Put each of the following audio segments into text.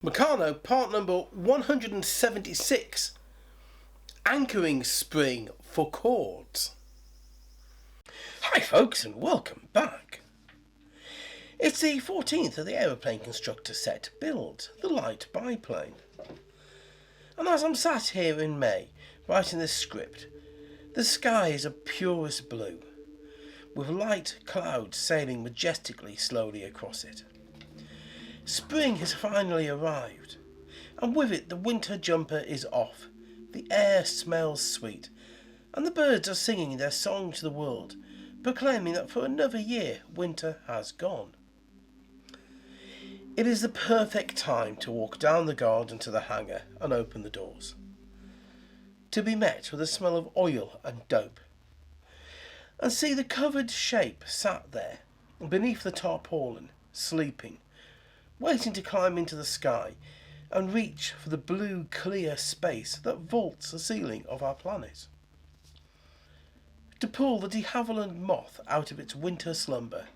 Meccano, part number 176, Anchoring Spring for Chords. Hi folks and welcome back. It's the 14th of the Aeroplane Constructor set build, the light biplane. And as I'm sat here in May, writing this script, the sky is a purest blue, with light clouds sailing majestically slowly across it. Spring has finally arrived, and with it the winter jumper is off, the air smells sweet, and the birds are singing their song to the world, proclaiming that for another year winter has gone. It is the perfect time to walk down the garden to the hangar and open the doors, to be met with a smell of oil and dope, and see the covered shape sat there beneath the tarpaulin, sleeping, waiting to climb into the sky and reach for the blue clear space that vaults the ceiling of our planet. To pull the de-Haviland Moth out of its winter slumber,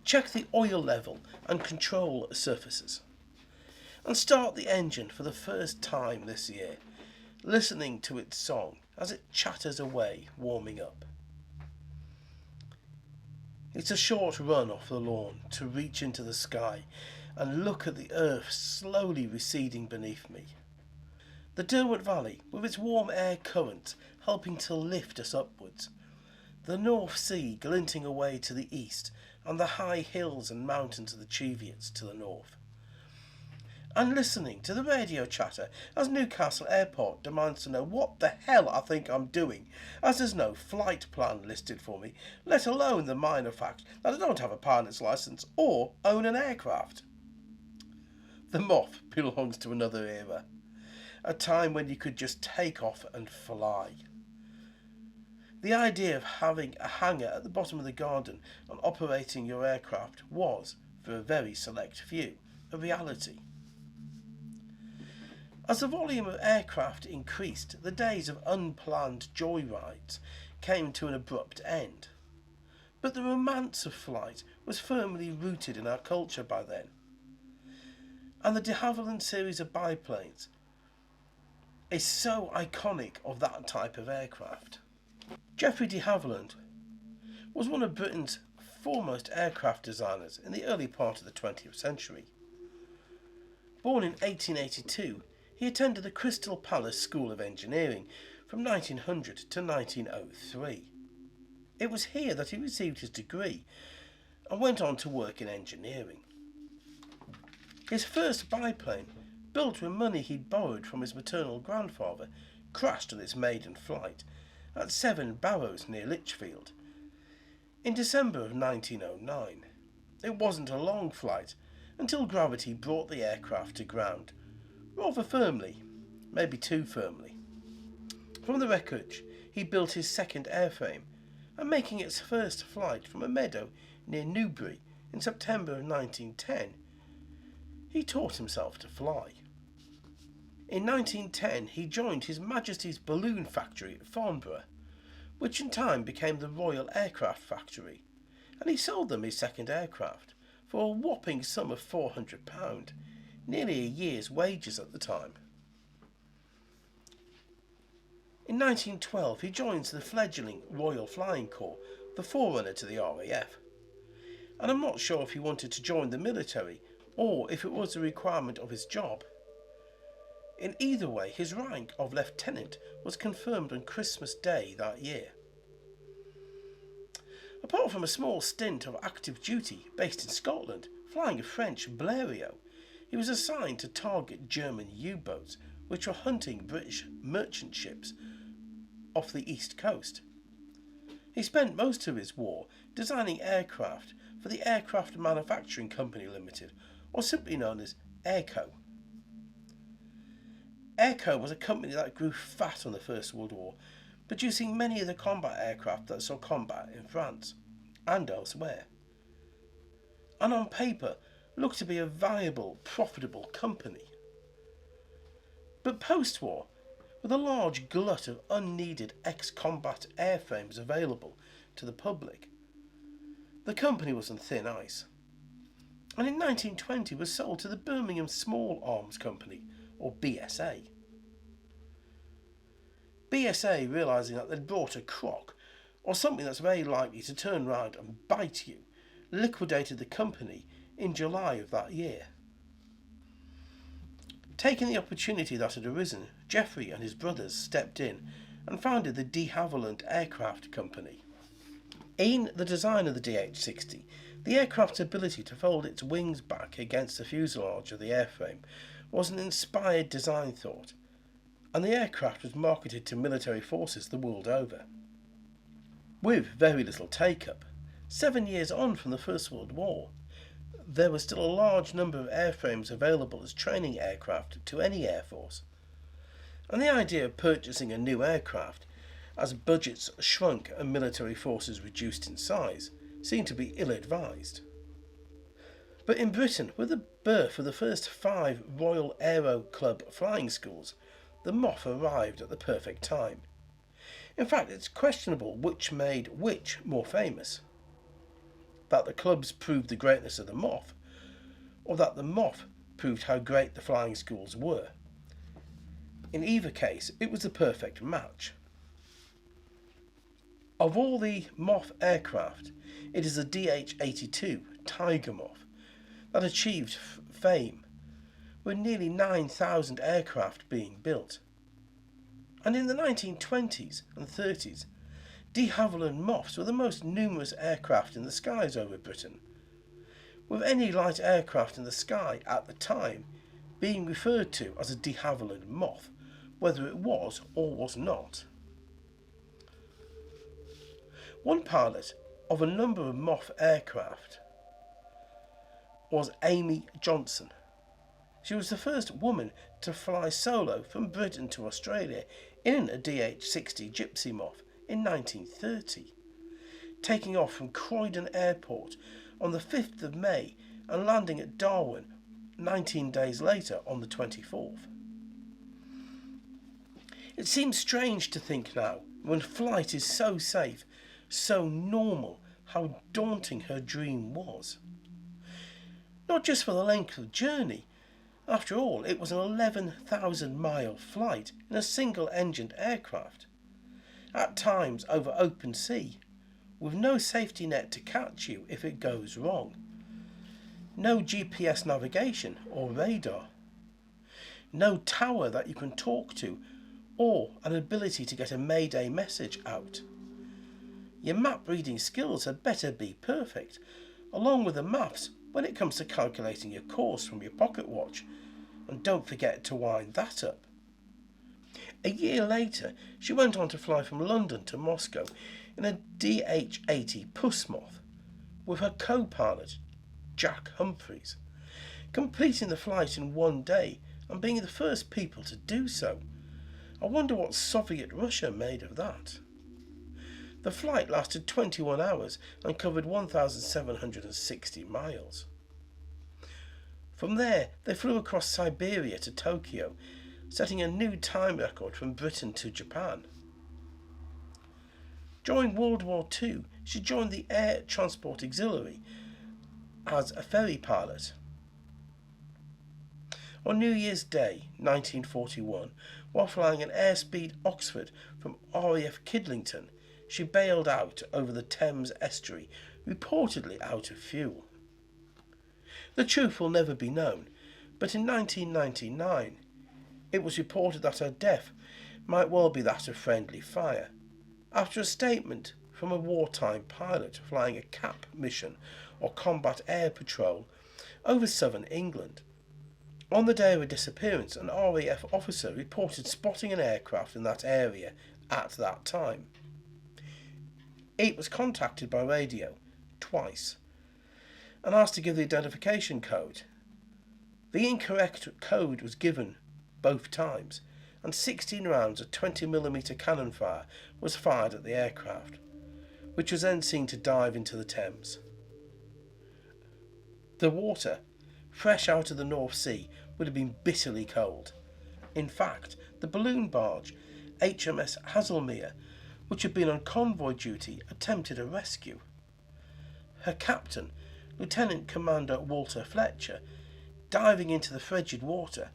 check the oil level and control surfaces, and start the engine for the first time this year, listening to its song as it chatters away, warming up. It's a short run off the lawn to reach into the sky and look at the earth slowly receding beneath me. The Derwent Valley, with its warm air current helping to lift us upwards. The North Sea glinting away to the east, and the high hills and mountains of the Cheviots to the north. And listening to the radio chatter as Newcastle Airport demands to know what the hell I think I'm doing, as there's no flight plan listed for me, let alone the minor fact that I don't have a pilot's licence or own an aircraft. The Moth belongs to another era, a time when you could just take off and fly. The idea of having a hangar at the bottom of the garden and operating your aircraft was, for a very select few, a reality. As the volume of aircraft increased, the days of unplanned joyrides came to an abrupt end. But the romance of flight was firmly rooted in our culture by then. And the de-Haviland series of biplanes is so iconic of that type of aircraft. Geoffrey de Havilland was one of Britain's foremost aircraft designers in the early part of the 20th century. Born in 1882, he attended the Crystal Palace School of Engineering from 1900 to 1903. It was here that he received his degree and went on to work in engineering. His first biplane, built with money he'd borrowed from his maternal grandfather, crashed on its maiden flight at Seven Barrows near Lichfield in December of 1909. It wasn't a long flight until gravity brought the aircraft to ground, rather firmly, maybe too firmly. From the wreckage, he built his second airframe, and making its first flight from a meadow near Newbury in September of 1910, he taught himself to fly. In 1910, he joined His Majesty's Balloon Factory at Farnborough, which in time became the Royal Aircraft Factory, and he sold them his second aircraft for a whopping sum of £400, nearly a year's wages at the time. In 1912, he joins the fledgling Royal Flying Corps, the forerunner to the RAF, and I'm not sure if he wanted to join the military or if it was a requirement of his job. In either way, his rank of lieutenant was confirmed on Christmas Day that year. Apart from a small stint of active duty based in Scotland, flying a French Blériot, he was assigned to target German U-boats which were hunting British merchant ships off the east coast. He spent most of his war designing aircraft for the Aircraft Manufacturing Company Limited, or simply known as Airco. Airco was a company that grew fat on the First World War, producing many of the combat aircraft that saw combat in France and elsewhere, and on paper looked to be a viable, profitable company. But post-war, with a large glut of unneeded ex-combat airframes available to the public, the company was on thin ice. and in 1920 was sold to the Birmingham Small Arms Company, or BSA. BSA, realising that they'd brought a crock, or something that's very likely to turn round and bite you, liquidated the company in July of that year. Taking the opportunity that had arisen, Geoffrey and his brothers stepped in and founded the de-Haviland Aircraft Company. In the design of the DH-60, the aircraft's ability to fold its wings back against the fuselage of the airframe was an inspired design thought, and the aircraft was marketed to military forces the world over. With very little take-up, 7 years on from the First World War, there was still a large number of airframes available as training aircraft to any air force, and the idea of purchasing a new aircraft, as budgets shrunk and military forces reduced in size, seemed to be ill-advised. But in Britain, with the birth of the first 5 Royal Aero Club flying schools, the Moth arrived at the perfect time. In fact, it's questionable which made which more famous. That the clubs proved the greatness of the Moth, or that the Moth proved how great the flying schools were. In either case, it was the perfect match. Of all the Moth aircraft, it is the DH-82 Tiger Moth that achieved fame, with nearly 9,000 aircraft being built. And in the 1920s and 30s, de Haviland Moths were the most numerous aircraft in the skies over Britain, with any light aircraft in the sky at the time being referred to as a de Haviland Moth, whether it was or was not. One pilot of a number of Moth aircraft was Amy Johnson. She was the first woman to fly solo from Britain to Australia in a DH-60 Gypsy Moth in 1930, taking off from Croydon Airport on the 5th of May and landing at Darwin 19 days later on the 24th. It seems strange to think now, when flight is so safe, so normal, how daunting her dream was. Not just for the length of journey. After all, it was an 11,000-mile flight in a single-engined aircraft, at times over open sea, with no safety net to catch you if it goes wrong. No GPS navigation or radar. No tower that you can talk to, or an ability to get a Mayday message out. Your map reading skills had better be perfect, along with the maths when it comes to calculating your course from your pocket watch, and don't forget to wind that up. A year later, she went on to fly from London to Moscow in a DH-80 Puss Moth with her co-pilot, Jack Humphreys, completing the flight in one day and being the first people to do so. I wonder what Soviet Russia made of that. The flight lasted 21 hours and covered 1,760 miles. From there, they flew across Siberia to Tokyo, setting a new time record from Britain to Japan. During World War II, she joined the Air Transport Auxiliary as a ferry pilot. On New Year's Day, 1941, while flying an airspeed Oxford from RAF Kidlington, she bailed out over the Thames estuary, reportedly out of fuel. The truth will never be known, but in 1999, it was reported that her death might well be that of friendly fire, after a statement from a wartime pilot flying a CAP mission or combat air patrol over southern England. On the day of her disappearance, an RAF officer reported spotting an aircraft in that area at that time. It was contacted by radio twice and asked to give the identification code. The incorrect code was given both times, and 16 rounds of 20mm cannon fire was fired at the aircraft, which was then seen to dive into the Thames. The water, fresh out of the North Sea, would have been bitterly cold. In fact, the balloon barge, HMS Haslemere, which had been on convoy duty, attempted a rescue. Her captain, Lieutenant Commander Walter Fletcher, diving into the frigid water,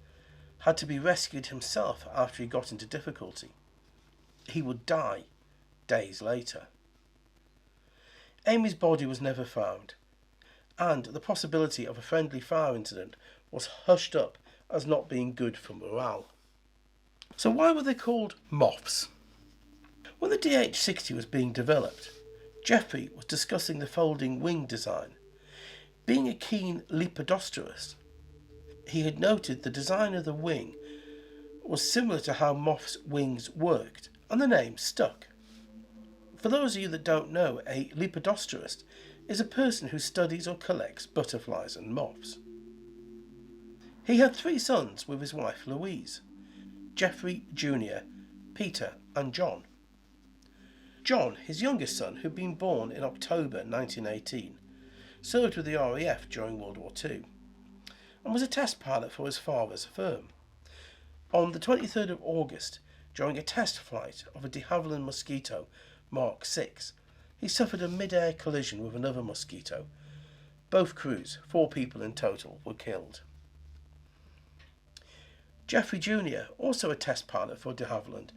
had to be rescued himself after he got into difficulty. He would die days later. Amy's body was never found, and the possibility of a friendly fire incident was hushed up as not being good for morale. So why were they called Moths? When the DH-60 was being developed, Jeffrey was discussing the folding wing design. Being a keen lepidosterist, he had noted the design of the wing was similar to how Moth's wings worked, and the name stuck. For those of you that don't know, a lepidosterist is a person who studies or collects butterflies and moths. He had 3 sons with his wife Louise: Jeffrey Jr., Peter and John. John, his youngest son, who had been born in October 1918, served with the RAF during World War II and was a test pilot for his father's firm. On the 23rd of August, during a test flight of a de-Haviland Mosquito Mark 6, he suffered a mid-air collision with another Mosquito. Both crews, 4 people in total, were killed. Jeffrey Jr., also a test pilot for de Haviland,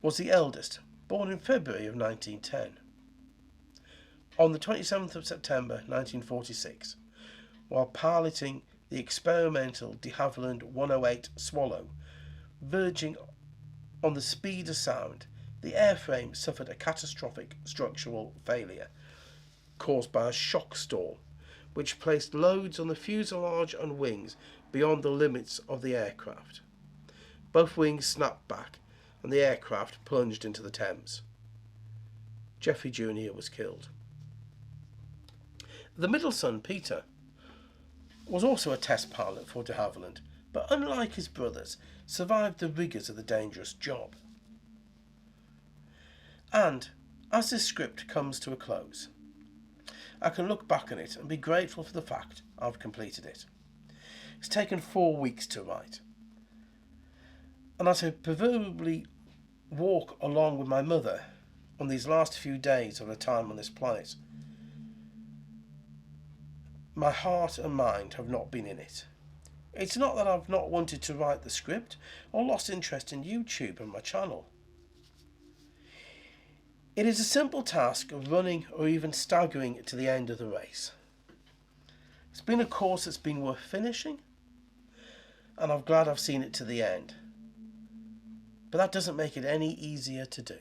was the eldest, born in February of 1910. On the 27th of September 1946, while piloting the experimental de Haviland 108 Swallow, verging on the speed of sound, the airframe suffered a catastrophic structural failure caused by a shock stall, which placed loads on the fuselage and wings beyond the limits of the aircraft. Both wings snapped back and the aircraft plunged into the Thames. Jeffrey Jr. was killed. The middle son, Peter, was also a test pilot for de Haviland, but unlike his brothers, survived the rigours of the dangerous job. And as this script comes to a close, I can look back on it and be grateful for the fact I've completed it. It's taken 4 weeks to write, and as I proverbially walk along with my mother on these last few days of her time on this planet, my heart and mind have not been in it. It's not that I've not wanted to write the script or lost interest in YouTube and my channel. It is a simple task of running or even staggering to the end of the race. It's been a course that's been worth finishing, and I'm glad I've seen it to the end. But that doesn't make it any easier to do.